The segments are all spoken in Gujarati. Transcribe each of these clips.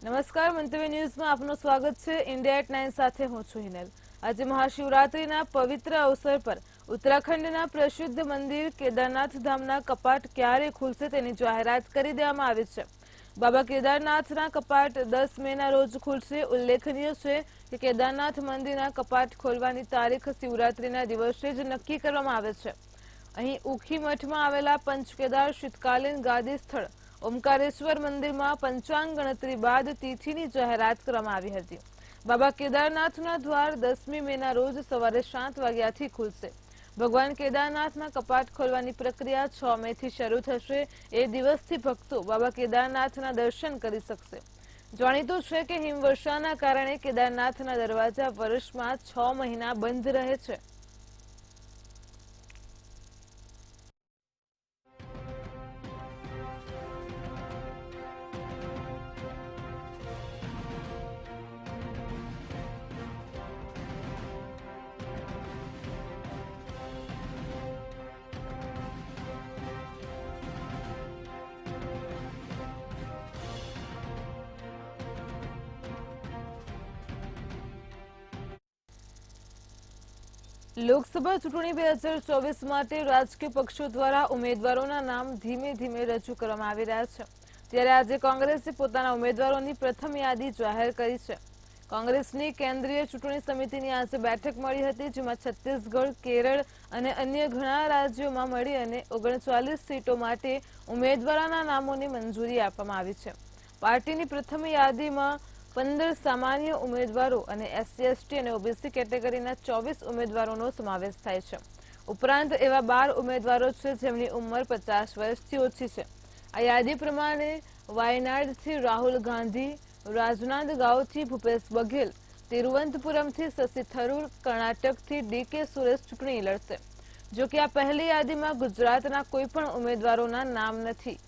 નમસ્કાર, મંતવ્ય ન્યૂઝમાં આપનું સ્વાગત છે। ઇન્ડિયા એટ 9 સાથે હું છું હિનલ। આજે મહાશિવરાત્રીના પવિત્ર અવસર પર ઉત્તરાખંડના પ્રસિદ્ધ મંદિર કેદારનાથ ધામના કપાટ ક્યારે ખુલશે તેની જાહેરાત કરી દેવામાં આવી છે। બાબા કેદારનાથના કપાટ 10 મેના રોજ ખુલશે। ઉલ્લેખનીય છે કે કેદારનાથ મંદિરના કપાટ ખોલવાની તારીખ શિવરાત્રીના દિવસે જ નક્કી કરવામાં આવે છે। અહીં ઉખી મઠમાં આવેલા પંચકેદાર શીતકાલીન ગાદી સ્થળ ઓમકારેશ્વર મંદિરમાં પંચાંગ ગણતરી બાદ તિથિની જાહેરાત કરવામાં આવી હતી। બાબા કેદારનાથના દ્વાર 10મી મેના રોજ સવારે 7 વાગ્યાથી ખુલશે। ભગવાન કેદારનાથના કપાટ ખોલવાની પ્રક્રિયા 6 મેથી શરૂ થશે। એ દિવસથી ભક્તો બાબા કેદારનાથના દર્શન કરી શકશે। જાણીતું છે કે હિમવર્ષાના કારણે કેદારનાથના દરવાજા વર્ષમાં 6 મહિના બંધ રહે છે। લોકસભા ચૂંટણી 2024 માટે રાજકીય પક્ષો દ્વારા ઉમેદવારોના નામ ધીમે ધીમે રજૂ કરવામાં આવી રહ્યા છે। ત્યારે આજે કોંગ્રેસે પોતાના ઉમેદવારોની પ્રથમ યાદી જાહેર કરી છે। કોંગ્રેસની કેન્દ્રીય ચૂંટણી સમિતિની આજે બેઠક મળી હતી, જેમાં છત્તીસગઢ, કેરળ અને અન્ય ઘણા રાજ્યોમાં મળી અને 39 સીટો માટે ઉમેદવારોના નામોને મંજૂરી આપવામાં આવી છે। પાર્ટીની પ્રથમ યાદીમાં 15 સામાન્ય ઉમેદવારો અને SC/ST અને OBC કેટેગરીના 24 ઉમેદવારોનો સમાવેશ થાય છે। ઉપરાંત એવા 12 ઉમેદવારો છે જેમની ઉંમર 50 વર્ષથી ઓછી છે। આ યાદી પ્રમાણે વાયનાડથી રાહુલ ગાંધી, રાજનાંદગાંવથી ભૂપેશ બઘેલ, તિરુવનંતપુરમથી શશી થરૂર, કર્ણાટકથી DK સુરેશ ચૂંટણી લડશે। જો કે આ પહેલી યાદીમાં ગુજરાતના કોઈ પણ ઉમેદવારોના નામ નથી।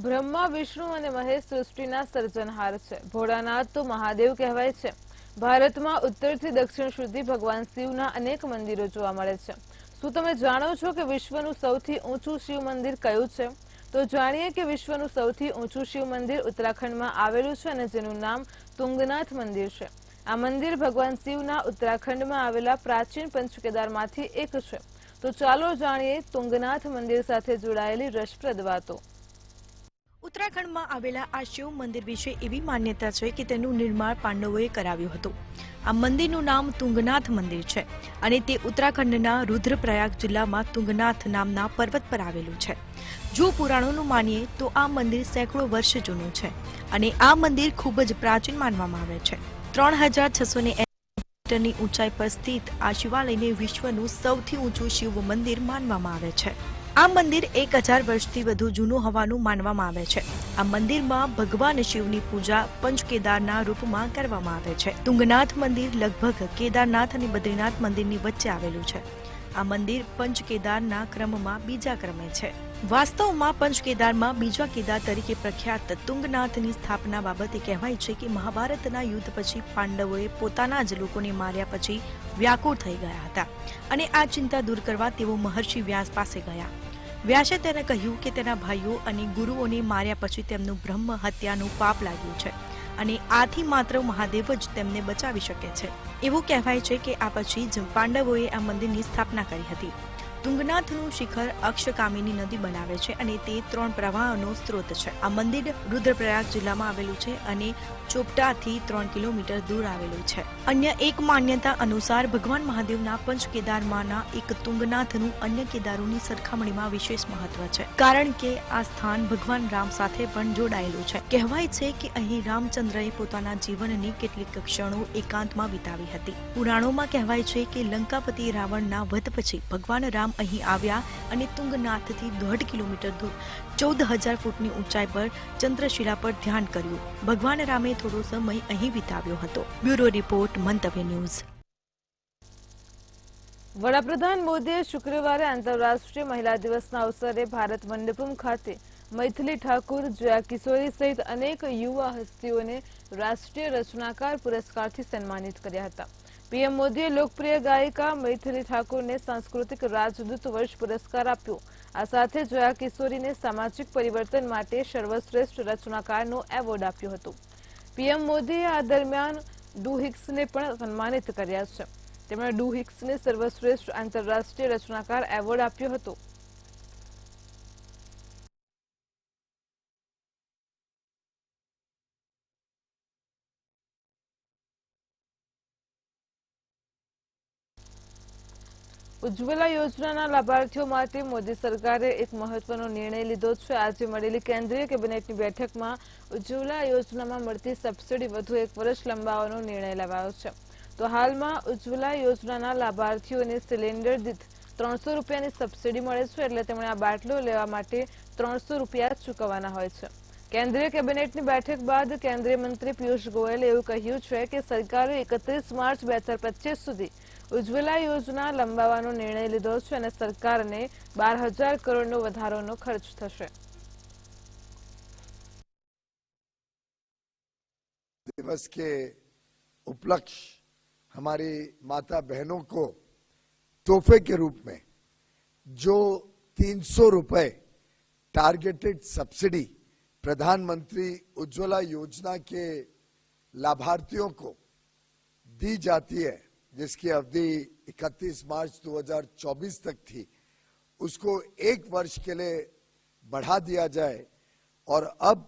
બ્રહ્મા, વિષ્ણુ અને મહેશ સૃષ્ટિના સર્જનહાર છે। ભોળાનાથ તો મહાદેવ કહેવાય છે। ભારતમાં ઉત્તરથી દક્ષિણ સુધી ભગવાન શિવના અનેક મંદિરો જોવા મળે છે। શું તમે જાણો છો કે વિશ્વનું સૌથી ઊંચું શિવ મંદિર કયું છે? તો જાણીએ કે વિશ્વનું સૌથી ઊંચું શિવ મંદિર ઉત્તરાખંડમાં આવેલું છે અને જેનું નામ તુંગનાથ મંદિર છે। આ મંદિર ભગવાન શિવના ઉત્તરાખંડમાં આવેલા પ્રાચીન પંચકેદારમાંથી એક છે। તો ચાલો જાણીએ તુંગનાથ મંદિર સાથે જોડાયેલી રસપ્રદ વાતો। ઉત્તરાખંડમાં આવેલા આ શિવ મંદિર વિશે એવી માન્યતા છે કે તેનું નિર્માણ પાંડવોએ કરાવ્યું હતું। આ મંદિરનું નામ તુંગનાથ મંદિર છે અને તે ઉત્તરાખંડના રુદ્રપ્રયાગ જિલ્લામાં તુંગનાથ નામના પર્વત પર આવેલું છે। જો પુરાણોનું માનીએ તો આ મંદિર સેંકડો વર્ષ જૂનું છે અને આ મંદિર ખૂબ જ પ્રાચીન માનવામાં આવે છે। 3680 મીટરની ઊંચાઈ પર સ્થિત આ શિવાલયને વિશ્વનું સૌથી ઊંચું શિવ મંદિર માનવામાં આવે છે। આ મંદિર 1000 વર્ષથી વધુ જૂનું હોવાનું માનવામાં આવે છે। આ મંદિરમાં ભગવાન શિવની પૂજા પંચકેદારના રૂપમાં કરવામાં આવે છે। તુંગનાથ મંદિર લગભગ કેદારનાથ અને બદ્રીનાથ મંદિરની વચ્ચે આવેલું છે। આ મંદિર પંચકેદારના ક્રમમાં બીજા ક્રમે છે। વાસ્તવમાં પંચકેદારમાં બીજા કેદાર તરીકે પ્રખ્યાત તુંગનાથની સ્થાપના બાબતે કહેવાય છે કે મહાભારતના યુદ્ધ પછી પાંડવોએ પોતાના જ લોકોને માર્યા પછી વ્યાકુળ થઈ ગયા હતા અને આ ચિંતા દૂર કરવા તેઓ મહર્ષિ વ્યાસ પાસે ગયા। વ્યાસે તેને કહ્યું કે તેના ભાઈઓ અને ગુરુઓને માર્યા પછી તેમનું બ્રહ્મ હત્યાનું પાપ લાગ્યું છે અને આથી માત્ર મહાદેવ જ તેમને બચાવી શકે છે। એવું કહેવાય છે કે આ પછી જ પાંડવોએ આ મંદિરની સ્થાપના કરી હતી। તુંગનાથનું શિખર અક્ષકામિની નદી બનાવે છે અને તે 3 પ્રવાહનો સ્ત્રોત છે। આ મંદિર રુદ્રપ્રયાગ જિલ્લામાં આવેલું છે અને ચોપટાથી 3 કિલોમીટર દૂર આવેલું છે। અન્ય એક માન્યતા અનુસાર ભગવાન મહાદેવના પંચકેદારમાંના એક તુંગનાથનું અન્ય કેદારોની સરખામણીમાં વિશેષ મહત્વ છે, કારણ કે આ સ્થાન ભગવાન રામ સાથે પણ જોડાયેલું છે। કહેવાય છે કે અહીં રામચંદ્રએ પોતાના જીવનની કેટલીક ક્ષણો એકાંતમાં વિતાવી હતી। પુરાણોમાં કહેવાય છે કે લંકાપતિ રાવણના વધ પછી ભગવાન રામ અહીં આવ્યા અને તુંગનાથથી 1.5 કિલોમીટર દૂર 14000 ફૂટની ઊંચાઈ પર ચંદ્રશિલા પર ધ્યાન કર્યું। ભગવાન રામે થોડો સમય અહીં વિતાવ્યો હતો। બ્યુરો રિપોર્ટ, મંતવ્ય ન્યૂઝ। વડાપ્રધાન મોદીએ શુક્રવારે આંતરરાષ્ટ્રીય મહિલા દિવસના અવસરે ભારત મંડપમ ખાતે મૈથિલી ઠાકુર, જયા કિશોરી સહિત અનેક યુવા હસ્તીઓને રાષ્ટ્રીય રચનાકાર પુરસ્કારથી સન્માનિત કર્યા હતા. પીએમ મોદીએ લોકપ્રિય ગાયિકા મૈથિલી ઠાકુરને સાંસ્કૃતિક રાજદૂત વર્ષ પુરસ્કાર આપ્યો. આ સાથે જયા કિશોરીને સામાજિક પરિવર્તન માટે સર્વશ્રેષ્ઠ રચનાકારનો એવોર્ડ આપ્યો હતો. પીએમ મોદીએ આ દરમિયાન ડુ હિક્સને પણ સન્માનિત કર્યા છે. તેમણે ડુ હિક્સને સર્વશ્રેષ્ઠ આંતરરાષ્ટ્રીય રચનાકાર એવોર્ડ આપ્યો હતો. ઉજ્જવલા યોજનાના લાભાર્થીઓ માટે મોદી સરકારે એક મહત્વનો નિર્ણય લીધો છે. આજે મળેલી કેન્દ્રીય કેબિનેટની બેઠકમાં ઉજ્જવલા યોજનામાં મળતી સબસિડી વધુ 1 વર્ષ લંબાવવાનો નિર્ણય લેવાયો છે. તો હાલમાં ઉજ્જવલા યોજનાના લાભાર્થીઓને સિલિન્ડર દીઠ 300 રૂપિયાની સબસિડી મળે છે, એટલે તેમણે આ બાટલો લેવા માટે 300 રૂપિયા ચૂકવવાના હોય છે. કેન્દ્રીય કેબિનેટની બેઠક બાદ કેન્દ્રીય મંત્રી પિયુષ ગોયલે એવું કહ્યું છે કે સરકારે 31 માર્ચ 2025 સુધી ઉજ્જવલા યોજના લંબાવવાનો નિર્ણય લીધો છે અને સરકારને 12,000 કરોડનો વધારાનો ખર્ચ થશે. दिवस के उपलक्ष्य हमारी माता बहनों को तोहफे के रूप में जो 300 रुपए टारगेटेड सब्सिडी प्रधानमंत्री उज्ज्वला योजना के लाभार्थियों को दी जाती है, जिसकी अवधि 31 मार्च 2024 तक थी, उसको 1 वर्ष के लिए बढ़ा दिया जाए और अब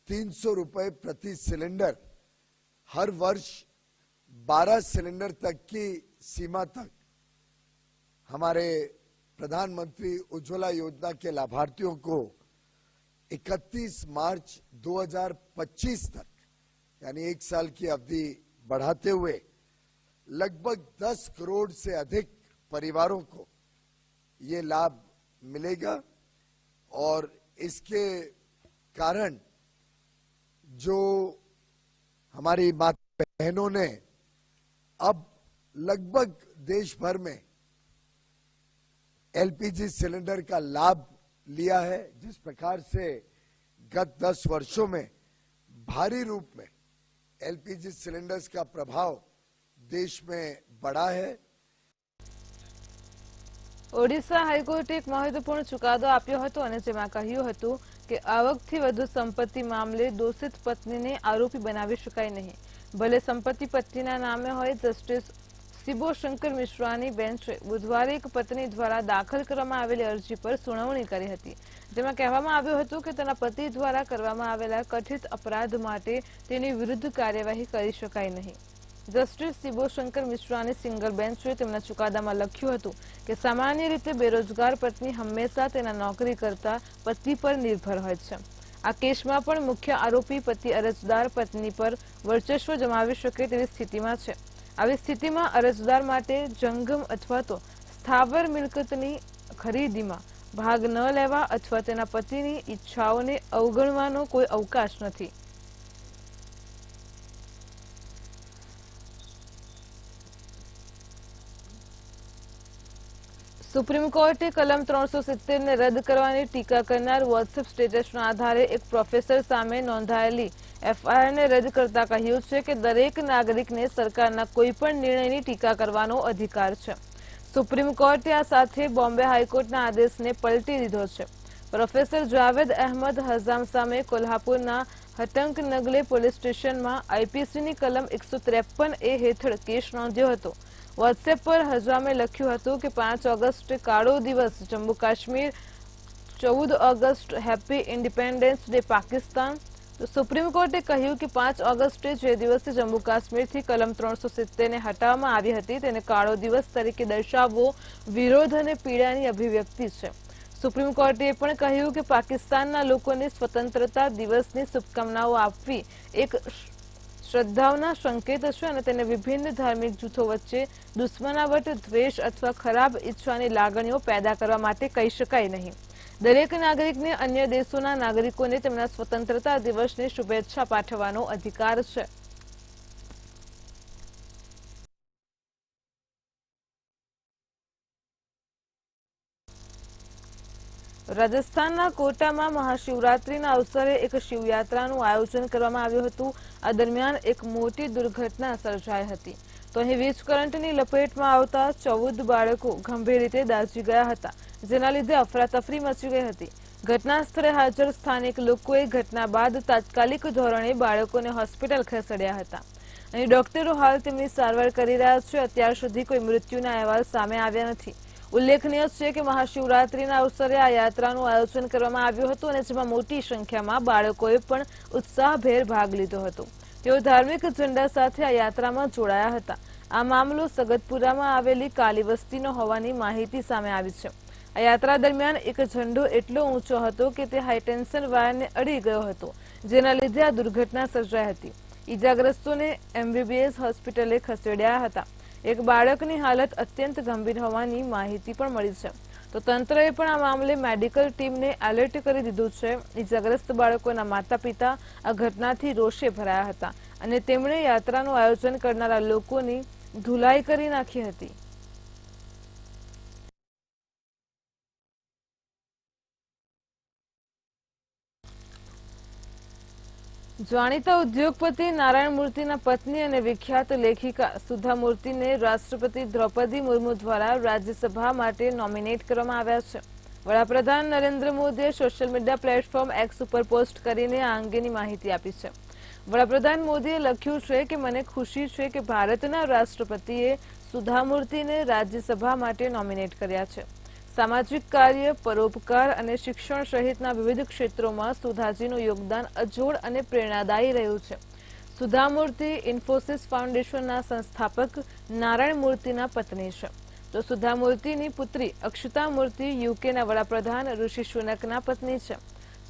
300 रुपए प्रति सिलेंडर हर वर्ष 12 सिलेंडर तक की सीमा तक हमारे प्रधानमंत्री उज्ज्वला योजना के लाभार्थियों को 31 मार्च 2025 तक यानी 1 साल की अवधि बढ़ाते हुए लगभग 10 करोड़ से अधिक परिवारों को ये लाभ मिलेगा और इसके कारण जो हमारी माता बहनों ने अब लगभग देश भर में एलपीजी सिलेंडर का लाभ लिया है, जिस प्रकार से गत 10 वर्षों में भारी रूप में एलपीजी सिलेंडर्स का प्रभाव देश में बढ़ा है। ઓડિશા હાઈકોર્ટે એક મહત્વપૂર્ણ ચુકાદો આપ્યો હતો અને જેમાં કહ્યું હતું કે આવકથી વધુ સંપત્તિ મામલે દોષિત પત્નીને આરોપી બનાવી શકાય નહીં, ભલે સંપત્તિ પતિના નામે હોય. જસ્ટિસ શિબો શંકર મિશ્રાની બેન્ચે બુધવારે એક પત્ની દ્વારા દાખલ કરવામાં આવેલી અરજી પર સુનાવણી કરી હતી, જેમાં કહેવામાં આવ્યું હતું કે તેના પતિ દ્વારા કરવામાં આવેલા કથિત અપરાધ માટે તેની વિરુદ્ધ કાર્યવાહી કરી શકાય નહીં. જસ્ટિસ શિબો શંકર મિશ્રાની સિંગલ બેન્ચે તેમના ચુકાદામાં લખ્યું હતું કે સામાન્ય રીતે બેરોજગાર પત્ની હંમેશા તેના નોકરી કરતા પતિ પર નિર્ભર હોય છે. આ કેસમાં પણ મુખ્ય આરોપી પતિ અરજદાર પત્ની પર વર્ચસ્વ જમાવી શકે તેવી સ્થિતિમાં છે. આવી સ્થિતિમાં અરજદાર માટે જંગમ અથવા તો સ્થાવર મિલકતની ખરીદીમાં ભાગ ન લેવા અથવા તેના પતિની ઈચ્છાઓને અવગણવાનો કોઈ અવકાશ નથી. સુપ્રીમ કોર્ટે કલમ 370 ને રદ કરવાની ટીકા કરનાર વોટ્સએપ સ્ટેટસના આધારે એક પ્રોફેસર સામે નોંધાયેલી એફઆઈઆરને રદ કરતા કહ્યું છે કે દરેક નાગરિકને સરકારના કોઈપણ નિર્ણયની ટીકા કરવાનો અધિકાર છે. સુપ્રીમ કોર્ટે આ સાથે બોમ્બે હાઈકોર્ટના આદેશને પલટી દીધો છે. પ્રોફેસર જાવેદ અહેમદ હઝામ સામે કોલ્હાપુરના હટંક નગલે પોલીસ સ્ટેશનમાં આઈપીસીની કલમ 153A હેઠળ કેસ નોંધ્યો હતો. વોટ્સએપ પર હજામે લખ્યું હતું કે 5 ઓગસ્ટ કાળો દિવસ Jammu Kashmir, 14 August happy independence day Pakistan. તો સુપ્રીમ કોર્ટે કહ્યું કે 5 ઓગસ્ટે જે દિવસે જમ્મુ કાશ્મીરથી કલમ 370 ને હટાવવામાં આવી હતી તેને કાળો દિવસ તરીકે દર્શાવવો વિરોધ અને પીડાની અભિવ્યક્તિ છે. સુપ્રીમ કોર્ટે પણ કહ્યું કે પાકિસ્તાનના લોકોને સ્વતંત્રતા દિવસની શુભકામનાઓ આપવી એક શ્રદ્ધાઓના સંકેત છે અને તેને વિભિન્ન ધાર્મિક જૂથો વચ્ચે દુશ્મનાવટ, દ્વેષ અથવા ખરાબ ઈચ્છાની લાગણીઓ પેદા કરવા માટે કહી શકાય નહીં. દરેક નાગરિકને અન્ય દેશોના નાગરિકોને તેમના સ્વતંત્રતા દિવસની શુભેચ્છા પાઠવવાનો અધિકાર છે. રાજસ્થાનના કોટામાં મહાશિવરાત્રીના અવસરે એક શિવયાત્રાનું આયોજન કરવામાં આવ્યું હતું। આ દરમિયાન એક મોટી દુર્ઘટના સર્જાઈ હતી। તો અહીં વીજ કરંટની લપેટમાં આવતા 14 બાળકો ગંભીર રીતે દાઝી ગયા હતા, જેના લીધે અફરાતફરી મચી ગઈ હતી। ઘટના સ્થળે હાજર સ્થાનિક લોકોએ ઘટના બાદ તાત્કાલિક ધોરણે બાળકોને હોસ્પિટલ ખસેડ્યા હતા। અહીં ડોક્ટરો હાલ તેમની સારવાર કરી રહ્યા છે। અત્યાર સુધી કોઈ મૃત્યુના અહેવાલ સામે આવ્યા નથી। ઉલ્લેખનીય છે કે મહાશિવરાત્રીના અવસરે આ યાત્રાનું આયોજન કરવામાં આવ્યું હતું અને જેમાં મોટી સંખ્યામાં બાળકોએ પણ ઉત્સાહભેર ભાગ લીધો હતો। તેઓ ધાર્મિક ઝંડા સાથે આ યાત્રામાં જોડાયા હતા। આ મામલો સગતપુરામાં આવેલી કાલી વસ્તીનો હોવાની માહિતી સામે આવી છે। આ યાત્રા દરમિયાન એક ઝંડો એટલો ઊંચો હતો કે તે હાઈટેન્શન વાયરને અડી ગયો હતો, જેના લીધે આ દુર્ઘટના સર્જાઈ હતી। ઈજાગ્રસ્તોને MBBS હોસ્પિટલે ખસેડ્યા હતા। એક બાળકની હાલત અત્યંત ગંભીર હોવાની માહિતી પણ મળી છે। તો તંત્રએ પણ આ મામલે મેડિકલ ટીમને એલર્ટ કરી દીધું છે। ઈજાગ્રસ્ત બાળકોના માતા પિતા આ ઘટનાથી રોષે ભરાયા હતા અને તેમણે યાત્રાનું આયોજન કરનારા લોકોની ધુલાઈ કરી નાખી હતી। જાણીતા ઉદ્યોગપતિ નારાયણ મૂર્તિના પત્ની અને વિખ્યાત લેખિકા સુધા મૂર્તિને રાષ્ટ્રપતિ દ્રૌપદી મુર્મુ દ્વારા રાજ્યસભા માટે નોમિનેટ કરવામાં આવ્યા છે। વડાપ્રધાન નરેન્દ્ર મોદીએ સોશિયલ મીડિયા પ્લેટફોર્મ એક્સ ઉપર પોસ્ટ કરીને આ અંગેની માહિતી આપી છે। વડાપ્રધાન મોદીએ લખ્યું છે કે મને ખુશી છે કે ભારતના રાષ્ટ્રપતિએ સુધા મૂર્તિને રાજ્યસભા માટે નોમિનેટ કર્યા છે। સામાજિક કાર્ય, પરોપકાર અને શિક્ષણ સહિતના વિવિધ ક્ષેત્રોમાં સુધાજીનું યોગદાન અજોડ અને પ્રેરણાદાયી રહ્યું છે। સુધા મૂર્તિ ઇન્ફોસિસ ફાઉન્ડેશનના સંસ્થાપક નારાયણ મૂર્તિના પત્ની છે। તો સુધા મૂર્તિની પુત્રી અક્ષતા મૂર્તિ યુકેના વડાપ્રધાન ઋષિ સુનકના પત્ની છે।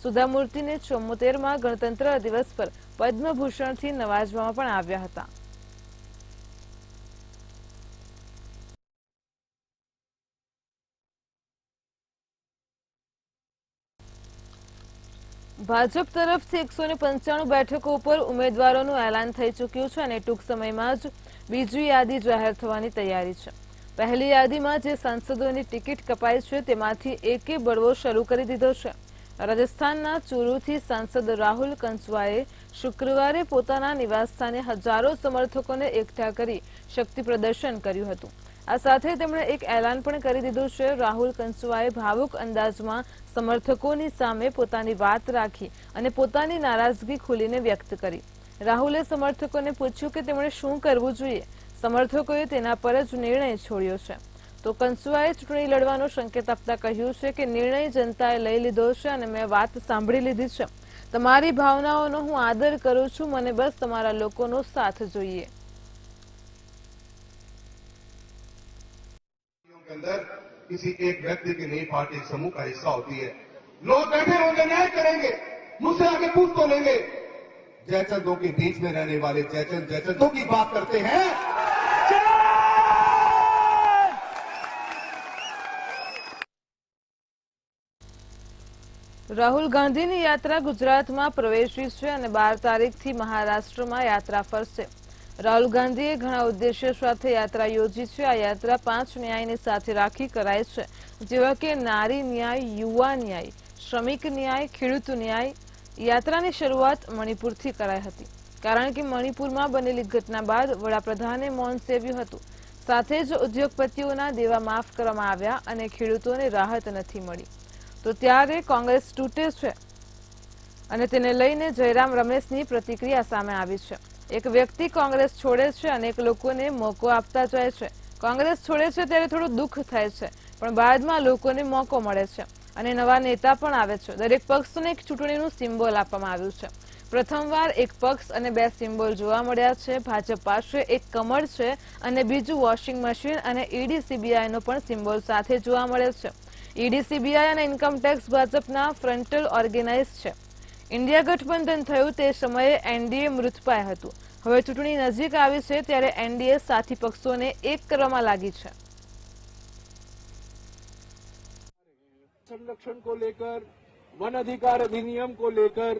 સુધા મૂર્તિને 74માં ગણતંત્ર દિવસ પર પદ્મભૂષણથી નવાજવામાં પણ આવ્યા હતા। ભાજપ તરફથી 195 બેઠકો ઉપર ઉમેદવારોનું એલાન થઈ ચૂક્યું છે અને ટૂંક સમયમાં જ બીજી યાદી જાહેર થવાની તૈયારી છે। પહેલી યાદીમાં જે સાંસદોની ટિકિટ કપાઈ છે તેમાંથી એકે બળવો શરૂ કરી દીધો છે। રાજસ્થાનના ચૂરુથી સાંસદ રાહુલ કંસવાએ શુક્રવારે પોતાના નિવાસસ્થાને હજારો સમર્થકોને એકઠા કરી શક્તિ પ્રદર્શન કર્યું હતું। આ સાથે તેમણે એક એલાન પણ કરી દીધું છે। રાહુલ કંસવાએ ભાવુક અંદાજમાં સમર્થકોની સામે પોતાની વાત રાખી અને પોતાની નારાજગી ખુલીને વ્યક્ત કરી। રાહુલે સમર્થકોને પૂછ્યું કે તેમણે શું કરવું જોઈએ। સમર્થકોએ તેના પર જ નિર્ણય છોડ્યો છે। તો કંસવાએ ચૂંટણી લડવાનો સંકેત આપતા કહ્યું છે કે નિર્ણય જનતાએ લઈ લીધો છે અને મેં વાત સાંભળી લીધી છે। તમારી ભાવનાઓનો હું આદર કરું છું, મને બસ તમારા લોકોનો સાથ જોઈએ। के अंदर किसी एक व्यक्ति की नहीं, पार्टी समूह का हिस्सा होती है। लोग बैठे होंगे, न्याय करेंगे, मुझसे आगे पूछ तो लेंगे। जयचंदों के बीच में रहने वाले जयचंदों की बात करते हैं। રાહુલ ગાંધીની યાત્રા ગુજરાતમાં પ્રવેશી છે અને 12 તારીખથી મહારાષ્ટ્રમાં યાત્રા ફરશે। રાહુલ ગાંધીએ ઘણા ઉદ્દેશ્યો સાથે યાત્રા યોજી છે। આ યાત્રા 5 ન્યાયને સાથે રાખી કરાય છે, જેવા કે નારી ન્યાય, યુવા ન્યાય, શ્રમિક ન્યાય, ખેડૂત ન્યાય। યાત્રાની શરૂઆત મણિપુરથી કરાઈ હતી, કારણ કે મણિપુરમાં બનેલી ઘટના બાદ વડાપ્રધાને મૌન સેવ્યું હતું। સાથે જ ઉદ્યોગપતિઓના દેવા માફ કરવામાં આવ્યા અને ખેડૂતોને રાહત નથી મળી। તો ત્યારે કોંગ્રેસ તૂટે છે અને તેને લઈને જયરામ રમેશની પ્રતિક્રિયા સામે આવી છે। એક વ્યક્તિ કોંગ્રેસ છોડે છે, અનેક લોકોને મોકો આપતા જાય છે। કોંગ્રેસ છોડે છે ત્યારે થોડું દુઃખ થાય છે, પણ બાદમાં લોકોને મોકો મળે છે અને નવા નેતા પણ આવે છે। દરેક પક્ષને એક ચૂંટણીનું સિમ્બોલ આપવામાં આવ્યું છે। પ્રથમવાર એક પક્ષ અને 2 સિમ્બોલ જોવા મળ્યા છે। ભાજપ પાસે એક કમળ છે અને બીજું વોશિંગ મશીન અને ઈડી સીબીઆઈનો પણ સિમ્બોલ સાથે જોવા મળે છે। ઈડી સીબીઆઈ અને ઇન્કમટેક્સ ભાજપના ફ્રન્ટલ ઓર્ગેનાઇઝ છે। ઇન્ડિયા ગઠબંધન થયું તે સમયે એનડીએ મૃતપાય હતું। હવે ચૂંટણી નજીક આવી છે ત્યારે એનડીએ સાથી પક્ષોને એક કરવામાં લાગી છે। संरक्षण को लेकर, वन अधिकार अधिनियम को लेकर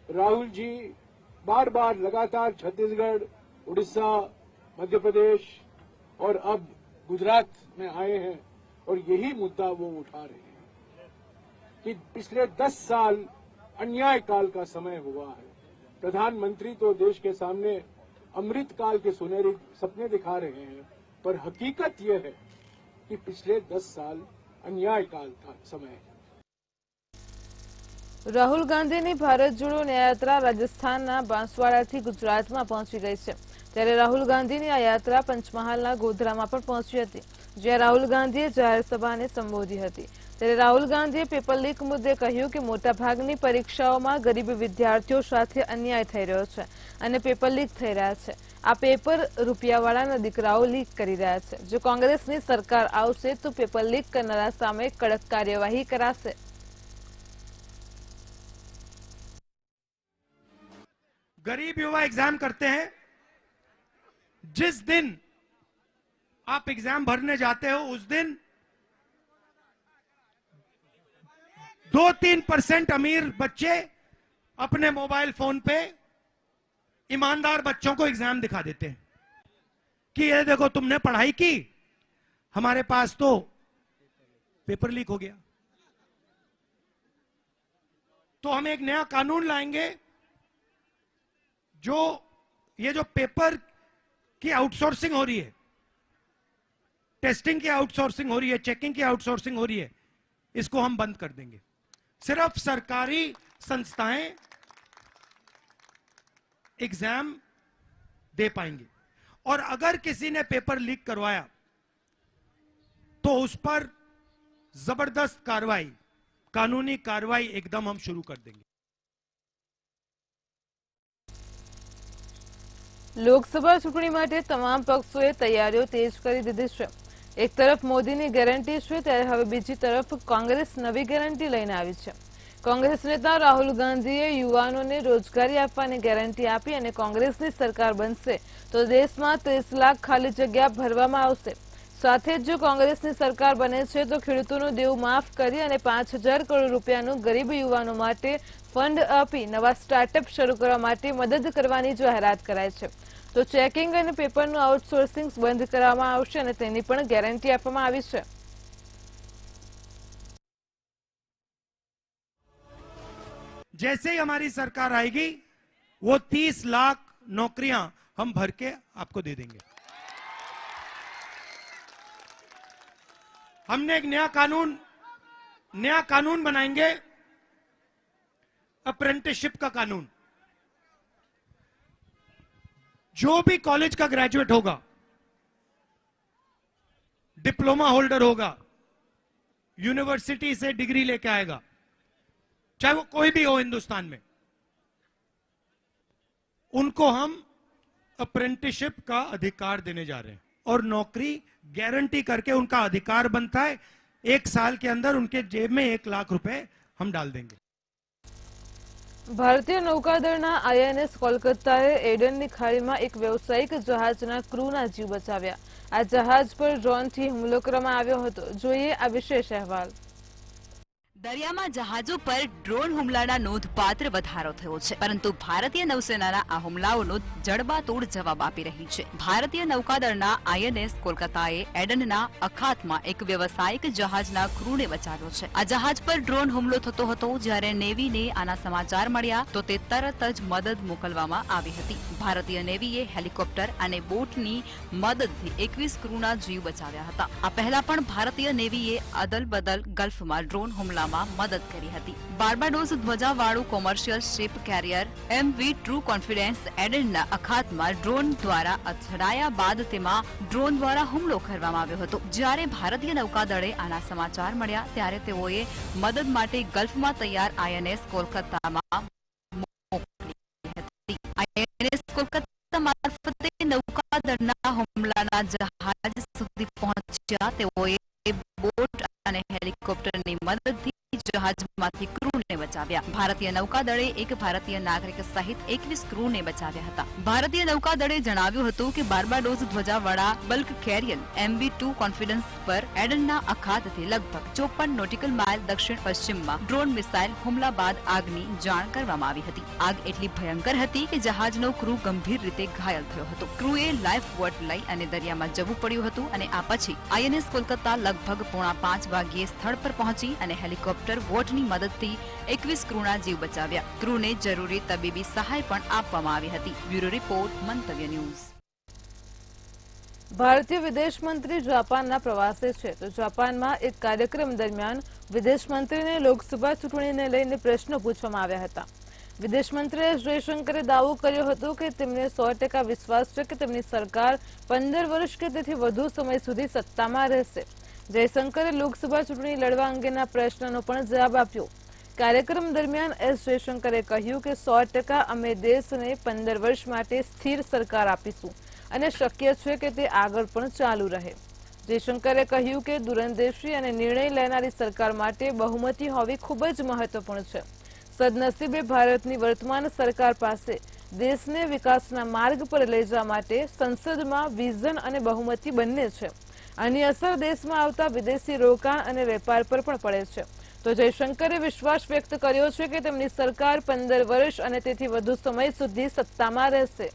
राहुल जी बार बार लगातार छत्तीसगढ़, उड़ीसा, मध्य प्रदेश और अब गुजरात में आए हैं और यही मुद्दा वो उठा रहे हैं। कि पिछले 10 साल अन्याय काल का समय हुआ है। प्रधानमंत्री तो देश के सामने अमृत काल के सुनहरे सपने दिखा रहे हैं, पर हकीकत यह है कि पिछले 10 साल अन्याय काल का समय है। રાહુલ ગાંધીની ભારત જોડો ન્યાયયાત્રા રાજસ્થાનના બાંસવાડાથી ગુજરાતમાં પહોંચી ગઈ છે, ત્યારે રાહુલ ગાંધીની આ યાત્રા પંચમહાલના ગોધરામાં પણ પહોંચી હતી, જ્યાં રાહુલ ગાંધીએ જાહેર સભાને સંબોધી હતી। ત્યારે રાહુલ ગાંધીએ પેપર લીક મુદ્દે કહ્યું કે મોટાભાગની પરીક્ષાઓમાં ગરીબ વિદ્યાર્થીઓ સાથે અન્યાય થઈ રહ્યો છે અને પેપર લીક થઈ રહ્યા છે। આ પેપર રૂપિયાવાળાના દીકરાઓ લીક કરી રહ્યા છે। જો કોંગ્રેસની સરકાર આવશે તો પેપર લીક કરનારા સામે કડક કાર્યવાહી કરાશે। गरीब युवा एग्जाम करते हैं। जिस दिन आप एग्जाम भरने जाते हो उस दिन 2-3% अमीर बच्चे अपने मोबाइल फोन पे ईमानदार बच्चों को एग्जाम दिखा देते हैं कि ये देखो तुमने पढ़ाई की, हमारे पास तो पेपर लीक हो गया। तो हम एक नया कानून लाएंगे जो ये जो पेपर की आउटसोर्सिंग हो रही है, टेस्टिंग की आउटसोर्सिंग हो रही है, चेकिंग की आउटसोर्सिंग हो रही है, इसको हम बंद कर देंगे। सिर्फ सरकारी संस्थाएं एग्जाम दे पाएंगे और अगर किसी ने पेपर लीक करवाया तो उस पर जबरदस्त कार्रवाई, कानूनी कार्रवाई एकदम हम शुरू कर देंगे। લોકસભા ચૂંટણી માટે તમામ પક્ષોએ તૈયારીઓ તેજ કરી દીધી છે। એક તરફ મોદીની ગેરંટી છે, ત્યારે હવે બીજી તરફ કોંગ્રેસ નવી ગેરંટી લઈને આવી છે। કોંગ્રેસ નેતા રાહુલ ગાંધીએ યુવાનોને રોજગારી આપવાની ગેરંટી આપી અને કોંગ્રેસની સરકાર બનશે તો દેશમાં 30 લાખ ખાલી જગ્યા ભરવામાં આવશે। સાથે જ જો કોંગ્રેસની સરકાર બને છે તો ખેડૂતોનું દેવું માફ કરી અને 5000 કરોડ રૂપિયાનું ગરીબ યુવાનો માટે ફંડ આપી નવા સ્ટાર્ટઅપ શરૂ કરવા માટે મદદ કરવાની જાહેરાત કરાઈ છે। તો ચેકિંગ અને પેપરનું આઉટસોર્સિંગ બંધ કરવામાં આવશે અને તેની પણ ગેરંટી આપવામાં આવી છે। जैसे ही हमारी सरकार आएगी वो 30 लाख नौकरियां हम भर के आपको दे देंगे। हमने एक नया कानून बनाएंगे, अप्रेंटिसशिप का कानून। जो भी कॉलेज का ग्रेजुएट होगा, डिप्लोमा होल्डर होगा, यूनिवर्सिटी से डिग्री लेके आएगा, चाहे वो कोई भी हो हिंदुस्तान में, उनको हम अप्रेंटिसशिप का अधिकार देने जा रहे हैं और नौकरी गारंटी करके उनका अधिकार बनता है। 1 साल के अंदर उनके जेब में 1 लाख रुपए हम डाल देंगे। ભારતીય નૌકાદળના આઈએનએસ કોલકાતાએ એડનની ખાડીમાં એક વ્યવસાયિક જહાજના ક્રૂના જીવ બચાવ્યા। આ જહાજ પર ડ્રોનથી હુમલો કરવામાં આવ્યો હતો। જોઈએ આ વિશેષ અહેવાલ। દરિયામાં જહાજો પર ડ્રોન હુમલાના નોંધપાત્ર વધારો થયો છે, પરંતુ ભારતીય નૌસેનાના આ હુમલાઓનો જડબાતોડ જવાબ આપી રહી છે। ભારતીય નૌકાદળના આઈએનએસ કોલકાતાએ એડનના અખાતમાં એક વ્યવસાયિક જહાજના ક્રૂને બચાવ્યો છે। આ જહાજ પર ડ્રોન હુમલો થતો હતો, જ્યારે નેવીને આના સમાચાર મળ્યા તો તે તરત જ મદદ મોકલવામાં આવી હતી। ભારતીય નેવીએ હેલિકોપ્ટર અને બોટની મદદથી 21 ક્રૂના જીવ બચાવ્યા હતા। આ પહેલા પણ ભારતીય નેવીએ અદલ-બદલ ગલ્ફમાં ડ્રોન હુમલા મદદ કરી હતી। બાર્બાડોસ ધ્વજાવાળું commercial ship carrier MV True Confidence એડનના અખાતમાં ડ્રોન દ્વારા અથડાયા બાદ તેમાં ડ્રોન દ્વારા હુમલો કરવામાં આવ્યો હતો। જ્યારે ભારતીય નૌકાદળે આના સમાચાર મળ્યા ત્યારે તેઓએ મદદ માટે ગલ્ફમાં તૈયાર આઈએનએસ કોલકાતામાં મોકલી હતી। આઈએનએસ કોલકાતા મારફતે નૌકાદળના હુમલાના જહાજ સુધી પહોંચ્યા તેઓએ બોટ અને હેલિકોપ્ટરની મદદથી જહાજમાંથી ક્રૂને બચાવ્યા। ભારતીય નૌકાદળે એક ભારતીય નાગરિક સહિત 21 ક્રૂને બચાવ્યા હતા। ભારતીય નૌકાદળે જણાવ્યું હતું કે બાર્બાડોસ ધ્વજાવાળા બલ્ક કેરિયર MV2 કોન્ફિડન્સ પર એડનના અખાતથી લગભગ 54 નોટિકલ માઇલ દક્ષિણ પશ્ચિમમાં ડ્રોન મિસાઇલ હુમલા બાદ આગની જાણ કરવામાં આવી હતી। આગ એટલી ભયંકર હતી કે જહાજનો ક્રૂ ગંભીર રીતે ઘાયલ થયો હતો। ક્રૂએ લાઈફ બોટ લઈ અને દરિયામાં જવું પડ્યું હતું અને આ પછી આઈએનએસ કોલકાતા લગભગ 4:30 વાગ્યે સ્થળ પર પહોંચી અને હેલિકોપ્ટર રોબોટની મદદથી 21 ક્રૂના જીવ બચાવ્યા. ક્રૂને જરૂરી તબીબી સહાય પણ આપવામાં આવી હતી. બ્યુરો રિપોર્ટ, મંતવ્ય ન્યૂઝ. ભારતીય વિદેશ મંત્રી જાપાનના પ્રવાસે છે, તો જાપાનમાં એક કાર્યક્રમ દરમિયાન વિદેશ મંત્રીને લોકસભા ચૂંટણીને લઈને પ્રશ્નો પૂછવામાં આવ્યા હતા. વિદેશ મંત્રી એસ જયશંકરે દાવો કર્યો હતો કે તેમને 100% વિશ્વાસ છે કે તેમની સરકાર 15 વર્ષ કે તેથી વધુ સમય સુધી સત્તામાં રહેશે. જયશંકરે લોકસભા ચૂંટણી લડવા અંગેના પ્રશ્નનો પણ જવાબ આપ્યો. કાર્યક્રમ દરમિયાન એસ જયશંકરે કહ્યું કે 100% અમે દેશને 15 વર્ષ માટે સ્થિર સરકાર આપીશું અને શક્ય છે કે તે આગળ પણ ચાલુ રહે. જયશંકરે કહ્યું કે દૂરંદેશી અને નિર્ણય લેનારી સરકાર માટે બહુમતી હોવી ખૂબ જ મહત્વપૂર્ણ છે. સદનસીબે ભારતની વર્તમાન સરકાર પાસે દેશને વિકાસના માર્ગ પર લઈ જવા માટે સંસદમાં વિઝન અને બહુમતી બંને છે. આની અસર દેશમાં આવતા વિદેશી રોકાણ અને વેપાર પર પણ પડે છે. તો જયશંકરે વિશ્વાસ વ્યક્ત કર્યો છે કે તેમની સરકાર 15 વર્ષ અને તેથી વધુ સમય સુધી સત્તામાં રહેશે.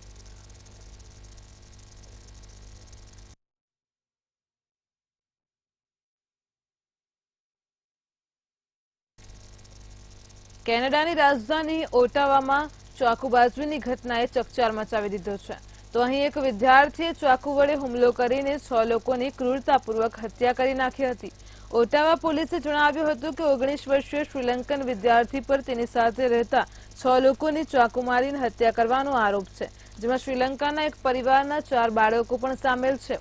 કેનેડાની રાજધાની ઓટાવામાં ચાકુબાજીની ઘટનાએ ચકચાર મચાવી દીધો છે. તો અહીં એક વિદ્યાર્થીએ ચાકુ વડે હુમલો કરીને 6 લોકોની ક્રૂરતાપૂર્વક હત્યા કરી નાખી હતી. ઓટાવા પોલીસે જણાવ્યું હતું કે 19 વર્ષીય શ્રીલંકન વિદ્યાર્થી પર તેની સાથે રહેતા 6 લોકોની ચાકુ મારીને હત્યા કરવાનો આરોપ છે, જેમાં શ્રીલંકાના એક પરિવારના 4 બાળકો પણ સામેલ છે.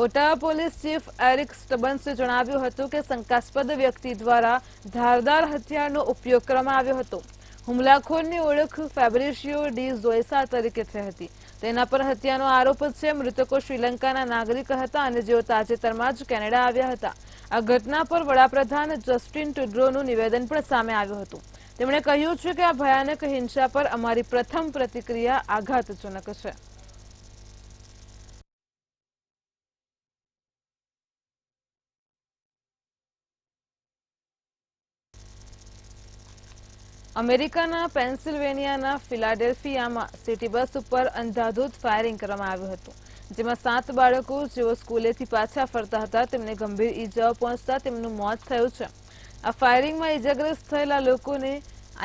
ઓટાવા પોલીસ ચીફ એરિક સ્ટબન્સે જણાવ્યું હતું કે શંકાસ્પદ વ્યક્તિ દ્વારા ધારદાર હથિયારનો ઉપયોગ કરવામાં આવ્યો હતો. હુમલાખોરની ઓળખ ફેબ્રિશિયો ડી ઝોયસા તરીકે થઈ હતી. તેના પર હત્યાનો આરોપ છે. મૃતકો શ્રીલંકાના નાગરિક હતા અને જેઓ તાજેતરમાં જ કેનેડા આવ્યા હતા. આ ઘટના પર વડાપ્રધાન જસ્ટિન ટ્રુડોનું નિવેદન પણ સામે આવ્યું હતું. તેમણે કહ્યું છે કે આ ભયાનક હિંસા પર અમારી પ્રથમ પ્રતિક્રિયા આઘાતજનક છે. અમેરિકાના પેન્સિલ્વેનિયાના ફિલાડેલ્ફિયામાં સિટી બસ ઉપર અંધાધૂંધ ફાયરિંગ કરવામાં આવ્યું હતું, જેમાં 7 બાળકો જેઓ સ્કૂલેથી પાછા ફરતા હતા તેમને ગંભીર ઈજાઓ પહોંચતા તેમનું મોત થયું છે. આ ફાયરિંગમાં ઈજાગ્રસ્ત થયેલા લોકોને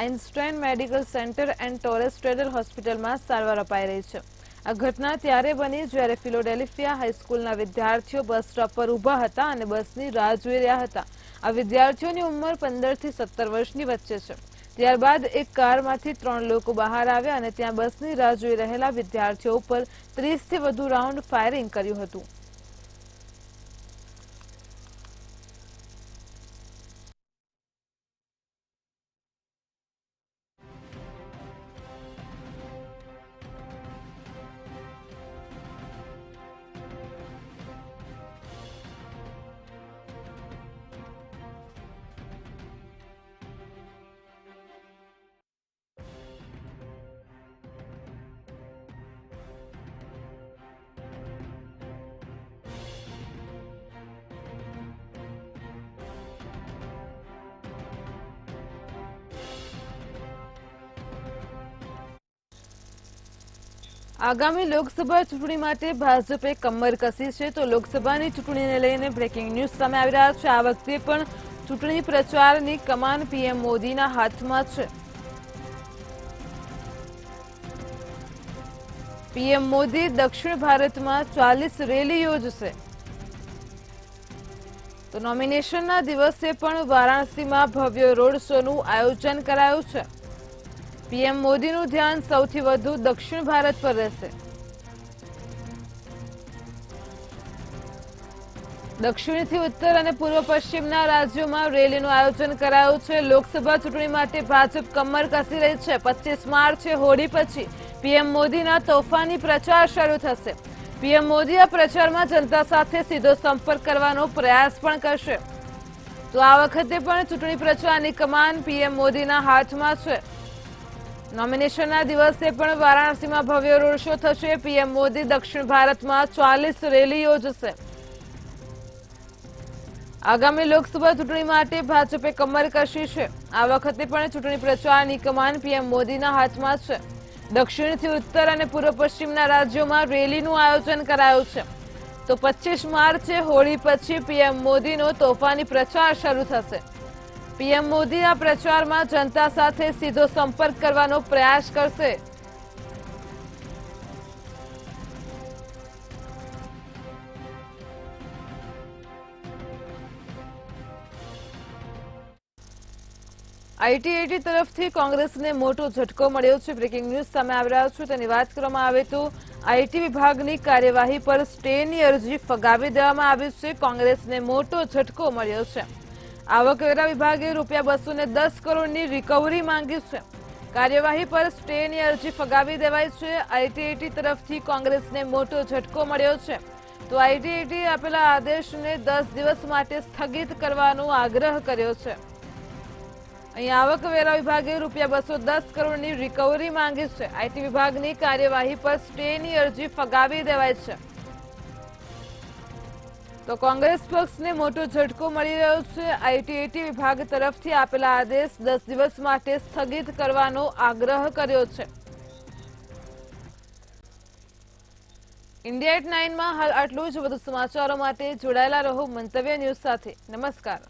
Einstein medical centre and Torres straddle હોસ્પિટલમાં સારવાર અપાઈ રહી છે. આ ઘટના ત્યારે બની જ્યારે ફિલાડેલ્ફિયા હાઈસ્કૂલના વિદ્યાર્થીઓ બસ સ્ટોપ પર ઊભા હતા અને બસની રાહ જોઈ રહ્યા હતા. આ વિદ્યાર્થીઓની ઉંમર 15 થી 17 વર્ષની વચ્ચે છે. ત્યારબાદ એક કારમાંથી 3 લોકો બહાર આવ્યા અને ત્યાં બસની રાહ જોઈ રહેલા વિદ્યાર્થીઓ ઉપર 30 થી વધુ રાઉન્ડ ફાયરિંગ કર્યું હતું. આગામી લોકસભા ચૂંટણી માટે ભાજપે કમર કસી છે. તો લોકસભાની ચૂંટણીને લઈને બ્રેકિંગ ન્યૂઝ સામે આવી રહ્યા છે. આ વખતે પણ ચૂંટણી પ્રચારની કમાન પીએમ મોદીના હાથમાં છે. પીએમ મોદી દક્ષિણ ભારતમાં 40 રેલી યોજશે. તો નોમિનેશનના દિવસે પણ વારાણસીમાં ભવ્ય રોડ શોનું આયોજન કરાયું છે. પીએમ મોદીનું ધ્યાન સૌથી વધુ દક્ષિણ ભારત પર રહેશે. દક્ષિણથી ઉત્તર અને પૂર્વ પશ્ચિમના રાજ્યોમાં રેલીનું આયોજન કરાયું છે. લોકસભા ચૂંટણી માટે ભાજપ કમર કસી રહી છે. 25 માર્ચે હોળી પછી પીએમ મોદીના તોફાની પ્રચાર શરૂ થશે. પીએમ મોદી આ પ્રચારમાં જનતા સાથે સીધો સંપર્ક કરવાનો પ્રયાસ પણ કરશે. તો આ વખતે પણ ચૂંટણી પ્રચારની કમાન પીએમ મોદીના હાથમાં છે. નોમિનેશનના દિવસે પણ વારાણસીમાં ભવ્ય રોડ શો થશે. પીએમ મોદી દક્ષિણ ભારતમાં 40 રેલી યોજશે. આગામી લોકસભા ચૂંટણી માટે ભાજપે કમર કસી છે. આ વખતે પણ ચૂંટણી પ્રચારની કમાન પીએમ મોદીના હાથમાં છે. દક્ષિણથી ઉત્તર અને પૂર્વ પશ્ચિમના રાજ્યોમાં રેલીનું આયોજન કરાયું છે. તો 25 માર્ચે હોળી પછી પીએમ મોદીનો તોફાની પ્રચાર શરૂ થશે. પીએમ મોદી આ પ્રચારમાં જનતા સાથે સીધો સંપર્ક કરવાનો પ્રયાસ કરશે. આઈટીએટી તરફથી કોંગ્રેસને મોટો ઝટકો મળ્યો છે. બ્રેકિંગ ન્યૂઝ સામે આવી રહ્યા છે. તેની વાત કરવામાં આવે તો આઈટી વિભાગની કાર્યવાહી પર સ્ટેની અરજી ફગાવી દેવામાં આવી છે. કોંગ્રેસને મોટો ઝટકો મળ્યો છે. આવકવેરા વિભાગે ₹210 કરોડની રિકવરી માંગી છે. કાર્યવાહી પર સ્ટેની અરજી ફગાવી દેવાઈ છે. આઈટીએટી તરફથી કોંગ્રેસને મોટો ઝટકો મળ્યો છે. તો આઈટીએટી આપેલા આદેશને 10 દિવસ માટે સ્થગિત કરવાનો આગ્રહ કર્યો છે. અહીં આવકવેરા વિભાગે ₹210 કરોડની રિકવરી માંગી છે. આઈટી વિભાગની કાર્યવાહી પર સ્ટેની અરજી ફગાવી દેવાઈ છે. તો કોંગ્રેસ પક્ષને મોટો ઝટકો મળી રહ્યો છે. આઈટીએટી વિભાગ તરફથી આપેલા આદેશ 10 દિવસ માટે સ્થગિત કરવાનો આગ્રહ કર્યો છે. ઇન્ડિયા એટ 9 માં હાલ આટલું જ. વધુ સમાચારો માટે જોડાયેલા રહો મંતવ્ય ન્યૂઝ સાથે. નમસ્કાર.